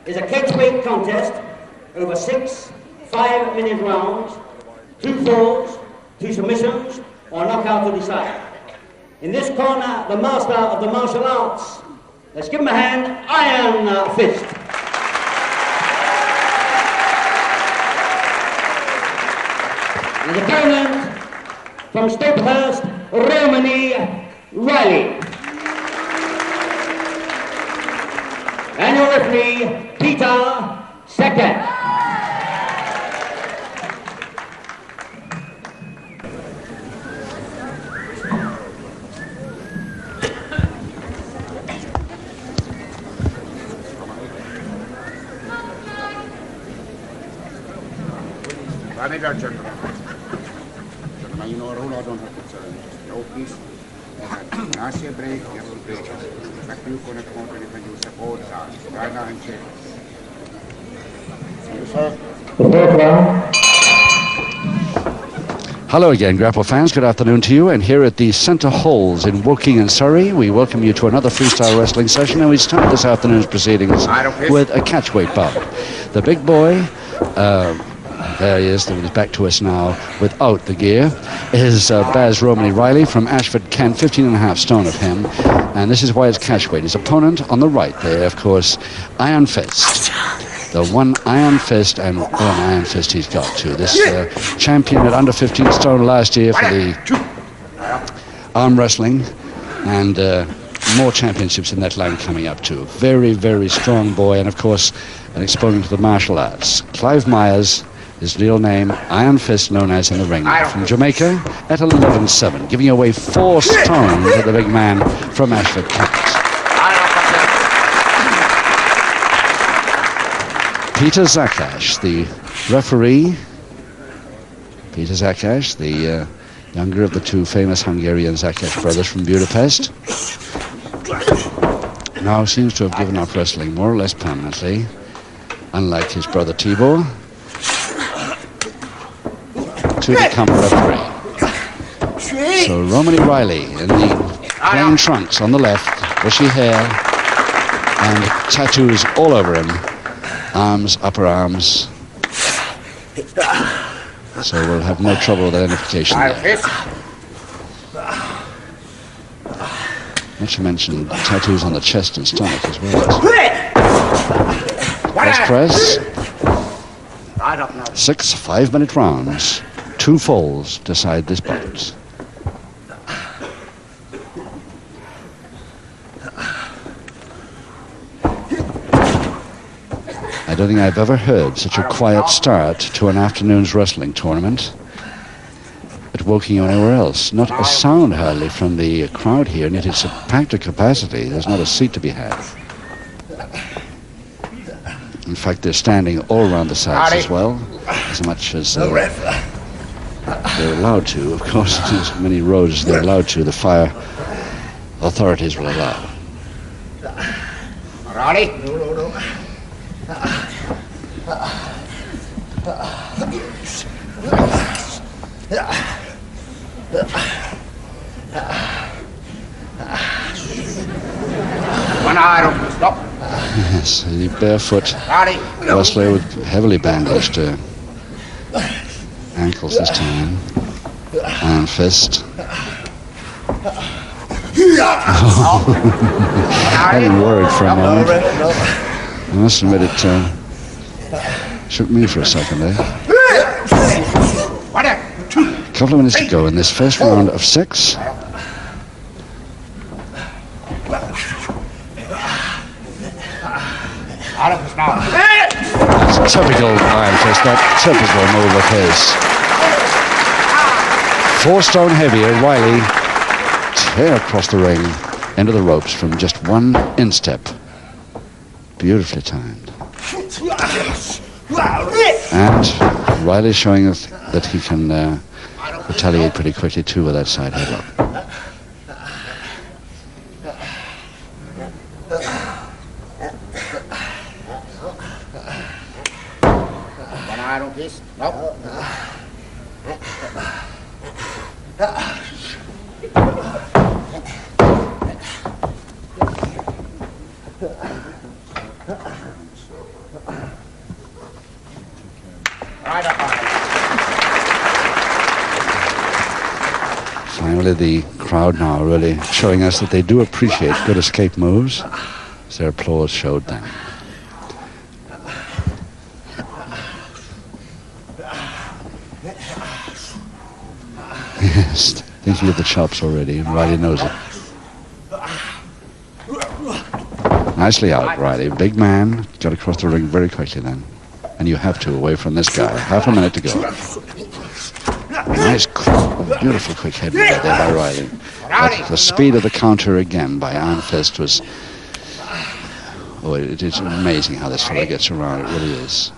is a catchweight contest over 6 5-minute rounds, 2 falls, 2 submissions, or knockout to decide. In this corner, the master of the martial arts. Let's give him a hand, Iron Fist. And the opponent from Stapehurst, Romany, Riley. And your referee, Peter Sackett. Hello again, Grapple fans. Good afternoon to you. And here at the Centre Halls in Woking and Surrey, we welcome you to another freestyle wrestling session. And we start this afternoon's proceedings with a catchweight bout. The big boy, there he is, he's back to us now without the gear, is Baz Romany Riley from Ashford, Kent, 15.5 stone of him. And this is why it's catchweight. His opponent on the right there, of course, Iron Fist. The one Iron Fist, and one Iron Fist he's got too. This champion at under 15 stone last year for the arm wrestling, and more championships in that line coming up too. Very, very strong boy, and of course an exponent of the martial arts. Clive Myers, his real name, Iron Fist, known as in the ring. From Jamaica at 11'7", giving away 4 stone to the big man from Ashford, Kent. Peter Zakash, the referee. Peter Zakash, the younger of the 2 famous Hungarian Zakash brothers from Budapest. Now seems to have given up wrestling more or less permanently, unlike his brother Tibor, to become a referee. So Romany Riley in the plain trunks on the left, bushy hair, and tattoos all over him. Arms, upper arms. So we'll have no trouble with identification there. Not to mention tattoos on the chest and stomach as well. Press. 6 5-minute rounds. 2 falls decide this bout. I don't think I've ever heard such a quiet start to an afternoon's wrestling tournament at Woking or anywhere else. Not a sound hardly from the crowd here, and yet it's packed to capacity. There's not a seat to be had. In fact, they're standing all around the sides as well, as much as they're allowed to. Of course, as many rows as they're allowed to, the fire authorities will allow. Yes, the barefoot wrestler with heavily bandaged ankles this time. Iron Fist. I didn't worried for a moment. I must admit it shook me for a second there. A couple of minutes to go in this first round of 6. That's typical Iron Fist, that typical move of his. 4 stone heavier, Riley tear across the ring into the ropes from just 1 instep. Beautifully timed. And Riley showing that he can retaliate pretty quickly too with that side headlock. Finally, the crowd now really showing us that they do appreciate good escape moves, as their applause showed them. Yes, thinking of the chops already, and Riley knows it. Nicely out, Riley. Big man, got across the ring very quickly then. And you have to, away from this guy. Half a minute to go. Nice, beautiful quick head there by Riley. But the speed of the counter again by Iron Fist was... Oh, it is amazing how this fella gets around. It really is.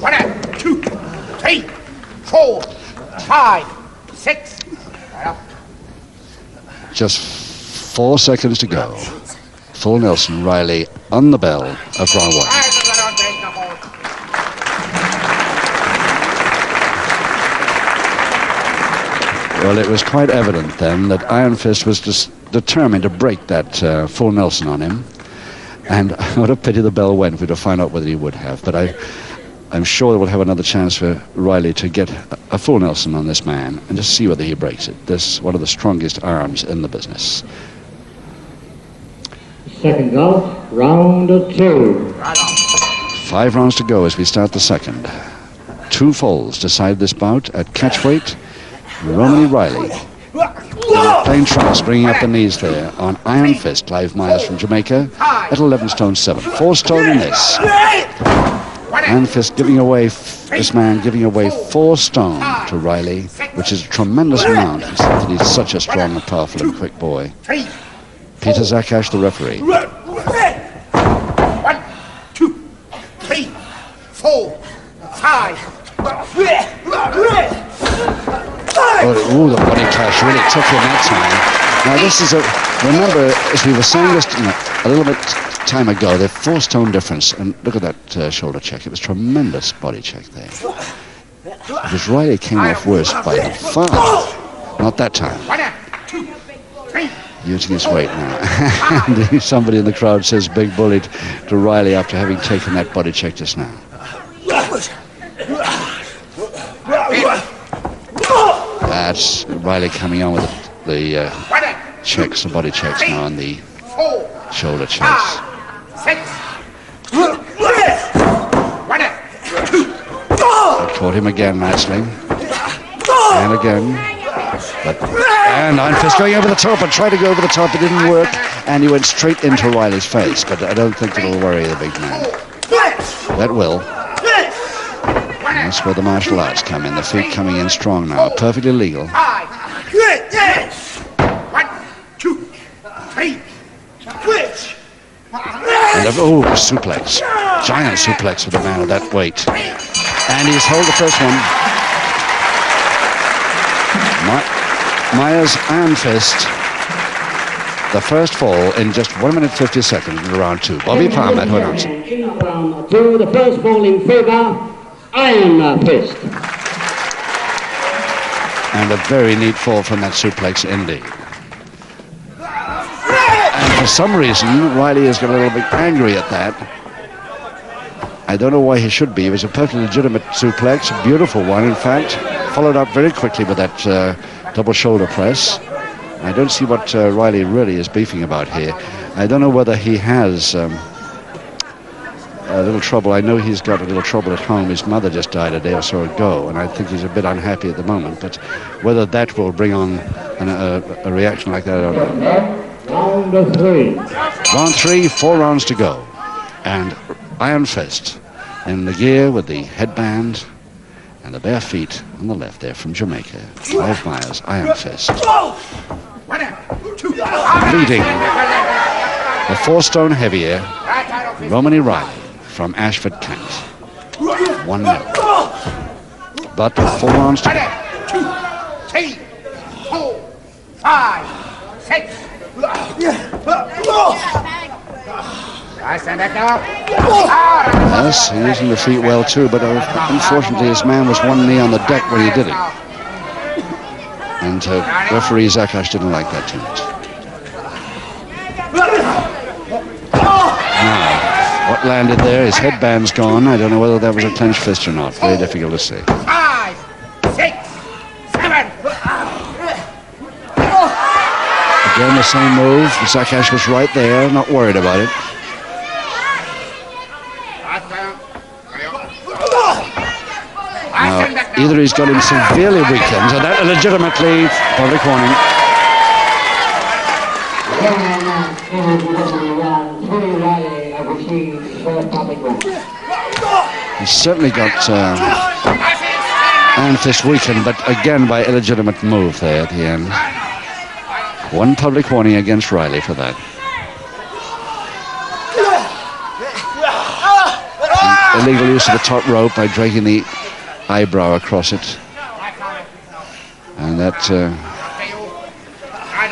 1, 2, 3, 4, 5, 6. Just 4 seconds to go. Full Nelson, Riley on the bell of round 1. Well, it was quite evident then that Iron Fist was just determined to break that full Nelson on him. And what a pity the bell went for to find out whether he would have. But I'm sure we'll have another chance for Riley to get a full Nelson on this man and just see whether he breaks it. This is one of the strongest arms in the business. Second out, round 2. 5 rounds to go as we start the second. 2 falls decide this bout at catchweight. Romany Riley. Plain trunks bringing up the knees there on Iron Fist. Clive Myers from Jamaica at 11 stone 7. 4 stone in this. Iron Fist giving away, this man giving away 4 stone to Riley, which is a tremendous amount, considering that he's such a strong and powerful and quick boy. Peter Zakash, the referee. 1, 2, 3, 4, 5. Oh, the body clash really took him that time. Now this is remember, as we were saying this a little bit time ago, the 4 stone difference, and look at that shoulder check. It was tremendous body check there. Because Riley came off worse by far. Not that time. 1, 2, 3. Using his weight now. And somebody in the crowd says big bully to Riley after having taken that body check just now. That's Riley coming on with the checks, the body checks now, and the shoulder checks. 6. Caught him again nicely. And again. And Iron Fist going over the top and tried to go over the top. It didn't work. And he went straight into Riley's face. But I don't think it'll worry the big man. That will. That's where the martial arts come in. The feet coming in strong now. Perfectly legal. 1, 2, 3. And suplex. Giant suplex for the man of that weight. And he's held the first one. Myers Iron Fist. The first fall in just 1 minute 50 seconds in round 2. Bobby Palmer to announce it. In round 2, the first fall in favor, Iron Fist. And a very neat fall from that suplex indeed. And for some reason, Riley has got a little bit angry at that. I don't know why he should be. It was a perfectly legitimate suplex, a beautiful one, in fact. Followed up very quickly with that double shoulder press. I don't see what Riley really is beefing about here. I don't know whether he has a little trouble. I know he's got a little trouble at home. His mother just died a day or so ago, and I think he's a bit unhappy at the moment. But whether that will bring on a reaction like that, I don't know. Round 3. Round 3, 4 rounds to go. And Iron Fist in the gear with the headband and the bare feet on the left there from Jamaica. Clive Myers, Iron Fist. Leading the 4 stone heavier, Romany Riley from Ashford, Kent. 1-0. But 4 rounds to go. 1, 2, 3, 4, 5, 6. I stand back now. Yes, he's using the feet well too, but unfortunately his man was 1 knee on the deck when he did it. And referee Zakash didn't like that too much. Now, what landed there? His headband's gone. I don't know whether that was a clenched fist or not. Very difficult to see. 5, 6. the same move. Zakash was right there, not worried about it. Now, either he's got him severely weakened, and that legitimately public warning. He's certainly got iron fist weakened, but again by illegitimate move there at the end. One public warning against Riley for that. And illegal use of the top rope by dragging the eyebrow across it. And that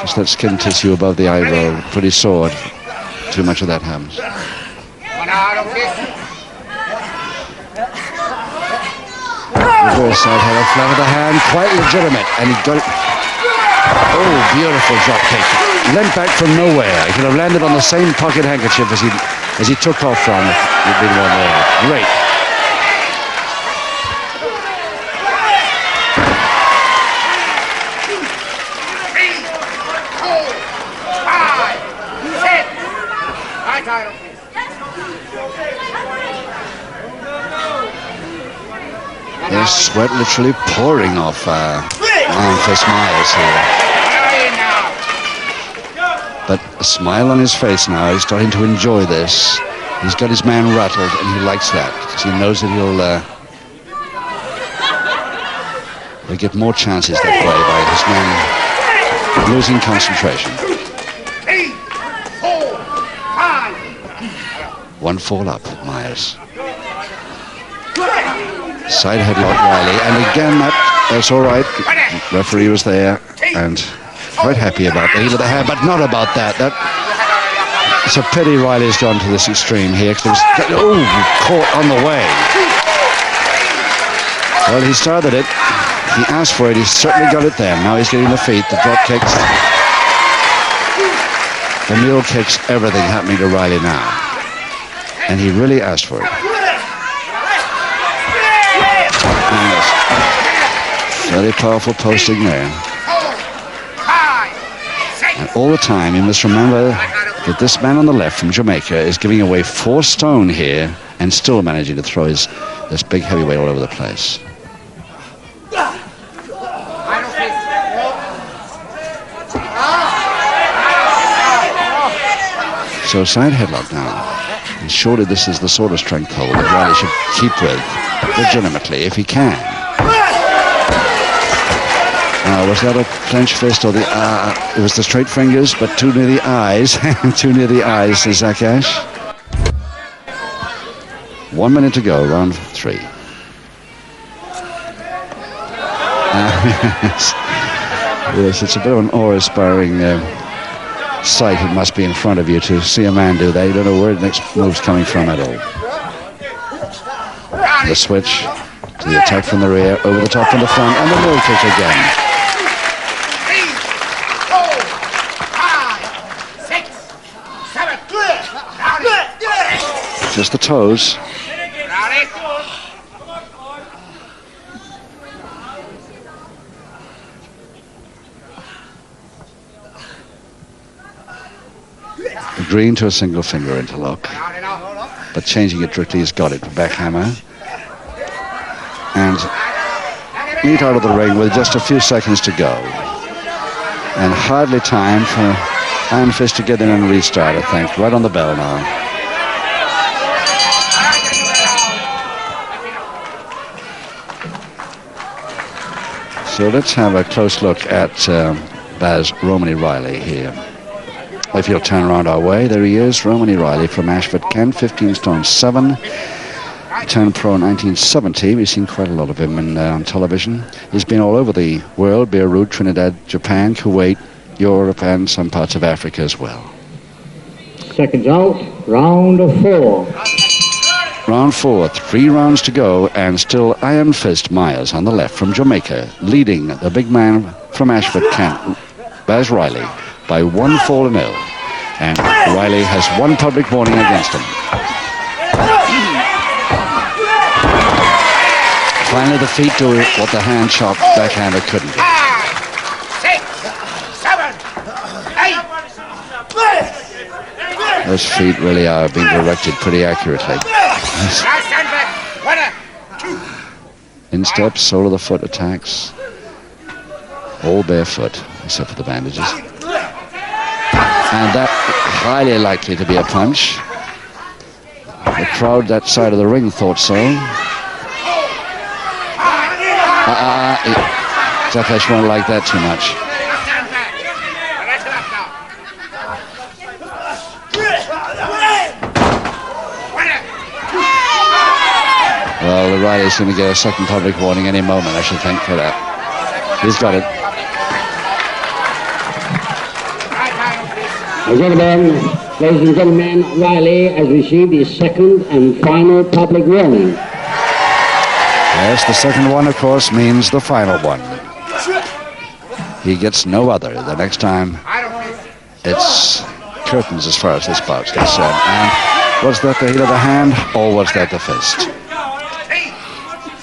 just that skin tissue above the eyebrow, pretty sore. Too much of that happens. Reverse side header, flat of the hand, quite legitimate, and he got it. Oh, beautiful drop kick. Leant back from nowhere. He could have landed on the same pocket handkerchief as he took off from. He'd been one there. Great. There's sweat literally pouring off Iron Fist Miles here. But a smile on his face now. He's starting to enjoy this. He's got his man rattled, and he likes that. He knows that he'll get more chances that way by his man losing concentration. 1 fall up, Myers. Side headlock Riley, and again that's all right. The referee was there and quite happy about the heel of the hand, but not about that. It's a pity Riley's gone to this extreme here. Caught on the way. Well, he started it. He asked for it. He's certainly got it there. Now he's getting the feet, the drop kicks, the mule kicks, everything happening to Riley now. And he really asked for it. Very powerful posting there. And all the time, you must remember that this man on the left from Jamaica is giving away 4 stone here and still managing to throw this big heavyweight all over the place. So side headlock now. And surely this is the sort of strength hold that Riley should keep with legitimately if he can. Was that a clenched fist or the it was the straight fingers, but too near the eyes. Too near the eyes to Zakash. 1 minute to go, round 3. Yes, it's a bit of an awe-inspiring sight. It must be in front of you to see a man do that. You don't know where the next move's coming from at all. The switch to the attack from the rear, over the top from the front, and the mule kick again. Just the toes. Agreeing to a single finger interlock, but changing it directly, he's got it. Backhammer. And meet out of the ring with just a few seconds to go. And hardly time for Iron Fist to get in and restart, I think. Right on the bell now. So let's have a close look at Baz Romany Riley here. If you'll turn around our way, there he is, Romany Riley from Ashford, Kent, 15 stone 7. Turned pro in 1970. We've seen quite a lot of him on television. He's been all over the world, Beirut, Trinidad, Japan, Kuwait, Europe, and some parts of Africa as well. Seconds out, round 4. Round 4, 3 rounds to go, and still Iron Fist Myers on the left from Jamaica, leading the big man from Ashford, Kent, Baz Riley, by 1 fall to 0. And Riley has 1 public warning against him. Finally, the feet do what the hand chop backhander couldn't do. 5, 6, 7, 8. Those feet really are being directed pretty accurately. Instep, sole of the foot attacks. All barefoot, except for the bandages. And that highly likely to be a punch. The crowd that side of the ring thought so. Zafesh won't like that too much. Well, the rider's going to get a second public warning any moment, I should think, for that. He's got it. Ladies and gentlemen, Riley has received his second and final public warning. Yes, the second one, of course, means the final one. He gets no other. The next time, it's curtains as far as this bout's concerned. And was that the heel of the hand, or was that the fist?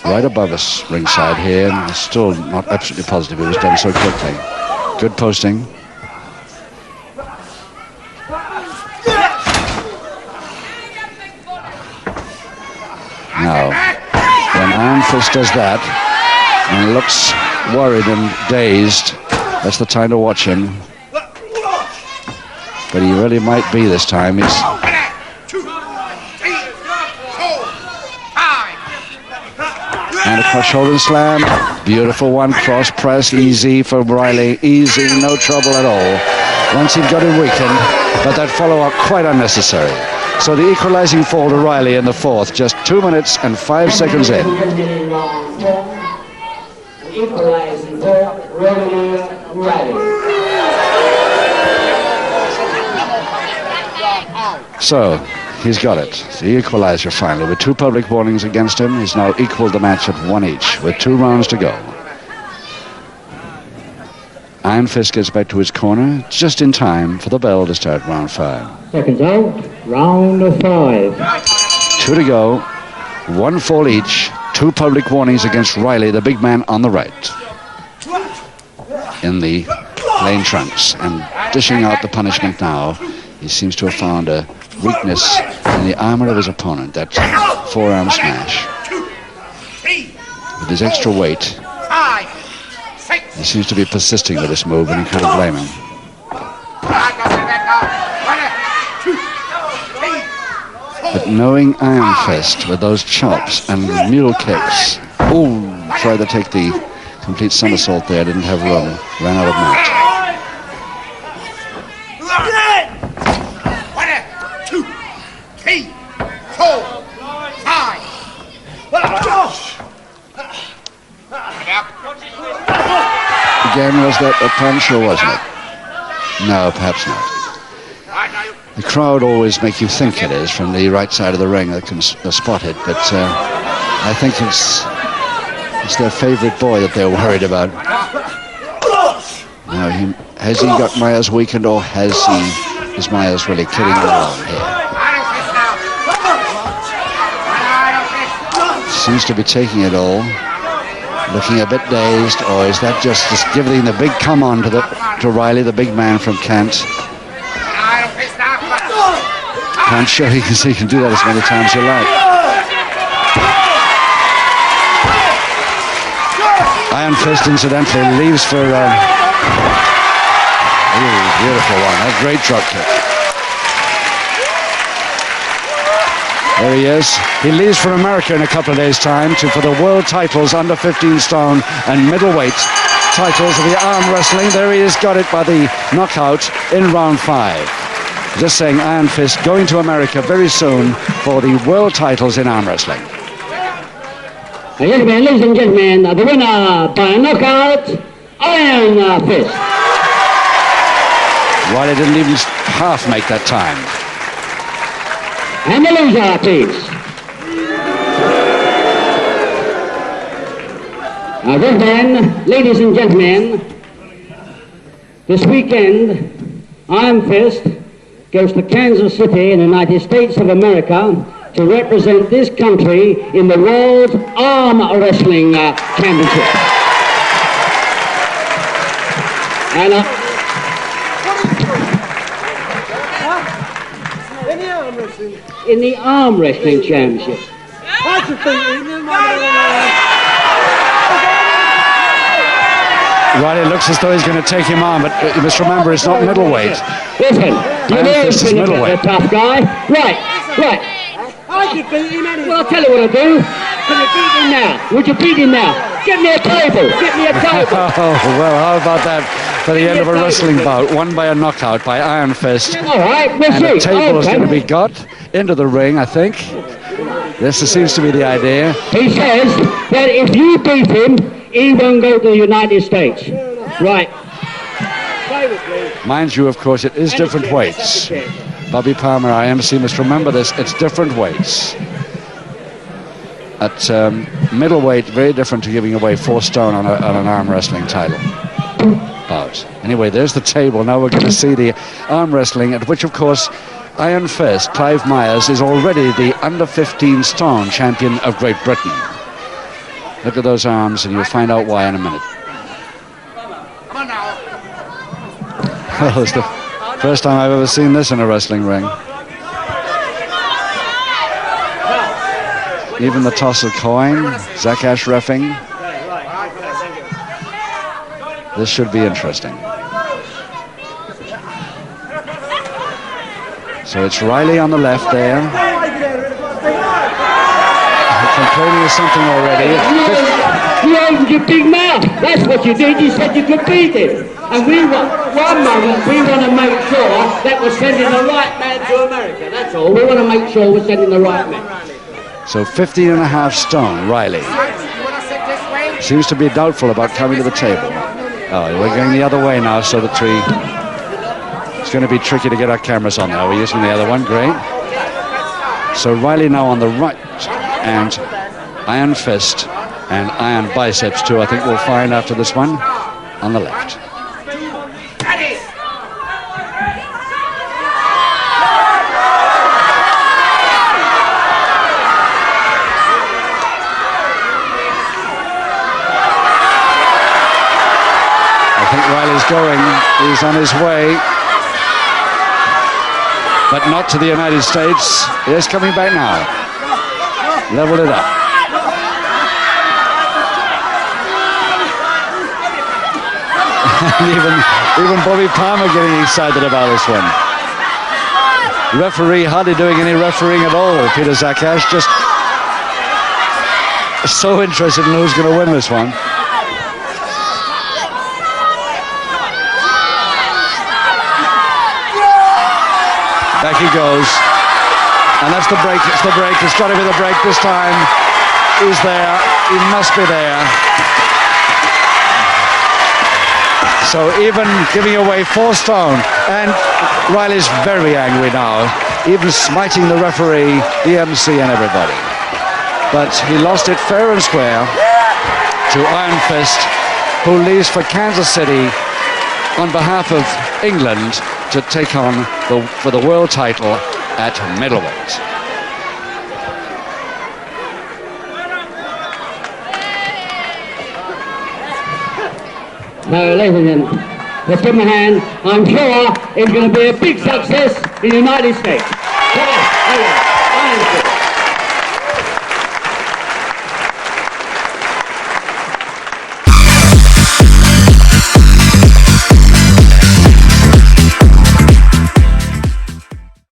Right above us, ringside here, and still not absolutely positive it was done so quickly. Good posting. Now, when Iron Fist does that and looks worried and dazed, that's the time to watch him. But he really might be this time. He's and a cross shoulder slam. Beautiful one. Cross press. Easy for Riley. Easy. No trouble at all. Once he'd got him weakened. But that follow-up quite unnecessary. So the equalizing fall to Riley in the fourth. Just 2 minutes and 5 seconds in. Equalizing fall, Riley. So, he's got it. The equalizer finally. With 2 public warnings against him, he's now equaled the match at 1 each, with 2 rounds to go. Iron Fist gets back to his corner, just in time for the bell to start round 5. Seconds out, round 5. 2 to go, 1 fall each, 2 public warnings against Riley, the big man on the right. In the plain trunks, and dishing out the punishment now. He seems to have found a weakness in the armor of his opponent, that forearm smash. With his extra weight, he seems to be persisting with this move, and you can't blame him. But knowing Iron Fist with those chops and mule kicks, tried to take the complete somersault there, didn't have room, ran out of match. 1, 2, 3, 4, 5. Again, was that a punch or wasn't it? No, perhaps not. The crowd always make you think it is from the right side of the ring. They can spot it, but I think it's their favorite boy that they're worried about. Now, has he got Myers weakened, or is Myers really kidding around here? Seems to be taking it all, looking a bit dazed, or is that just giving the big come on to Riley, the big man from Kent? I'm sure you can do that as many times as you like. Iron Fist, incidentally, leaves for beautiful one. A great drop kick. There he is. He leaves for America in a couple of days' time for the world titles under 15 stone and middleweight titles of the arm wrestling. There he is, got it by the knockout in round 5. Just saying, Iron Fist going to America very soon for the world titles in arm wrestling. Ladies and gentlemen, the winner by knockout, Iron Fist. Riley didn't even half make that time. And the loser, please. Gentlemen, ladies and gentlemen, this weekend, Iron Fist goes to Kansas City in the United States of America to represent this country in the World Arm Wrestling Championship. And in the arm wrestling championship. Riley looks as though he's going to take him on, but you must remember it's not middleweight. Listen, This is middleweight. A tough guy. Right. I could beat him anyway. Well, I'll tell you what I'll do. Can you beat him now? Would you beat him now? Get me a table. Get me a table. Oh, well, how about that for the end of a wrestling bout? Won by a knockout by Iron Fist. All right, we'll And see. a table is going to be got into the ring, I think. This seems to be the idea. He says that if you beat him, he won't go to the United States. Right. Mind you, of course, it is different weights. Bobby Palmer, IMC, must remember this. It's different weights. At middleweight, very different to giving away 4 stone on an arm wrestling title bout. Anyway, there's the table. Now we're going to see the arm wrestling, at which, of course, Iron Fist, Clive Myers, is already the under 15 stone champion of Great Britain. Look at those arms, and you'll find out why in a minute. Come on now. Well, it's the first time I've ever seen this in a wrestling ring. Even the toss of coin, Zakash reffing. This should be interesting. So it's Riley on the left there. Complaining of something already. You opened your big mouth. That's what you did. You said you could beat him. And we want to make sure that we're sending the right man to America. That's all. We want to make sure we're sending the right man. So 15.5 stone, Riley. Seems to be doubtful about coming to the table. Oh, we're going the other way now, so that it's going to be tricky to get our cameras on now. We're using the other one, great. So Riley now on the right, and Iron Fist and Iron Biceps too, I think we'll find after this one, on the left. I think Riley's going, he's on his way, but not to the United States. He's coming back now. Level it up. even Bobby Palmer getting excited about this one. Referee hardly doing any refereeing at all. Peter Zakash just so interested in who's going to win this one. Back he goes. And that's the break. It's the break. It's got to be the break this time. He's there. He must be there. So even giving away 4 stone. And Riley's very angry now. Even smiting the referee, the MC and everybody. But he lost it fair and square to Iron Fist, who leaves for Kansas City on behalf of England to take on for the world title at middleweight. Now, ladies and gentlemen, let's give him a hand. I'm sure it's going to be a big success in the United States. Come on,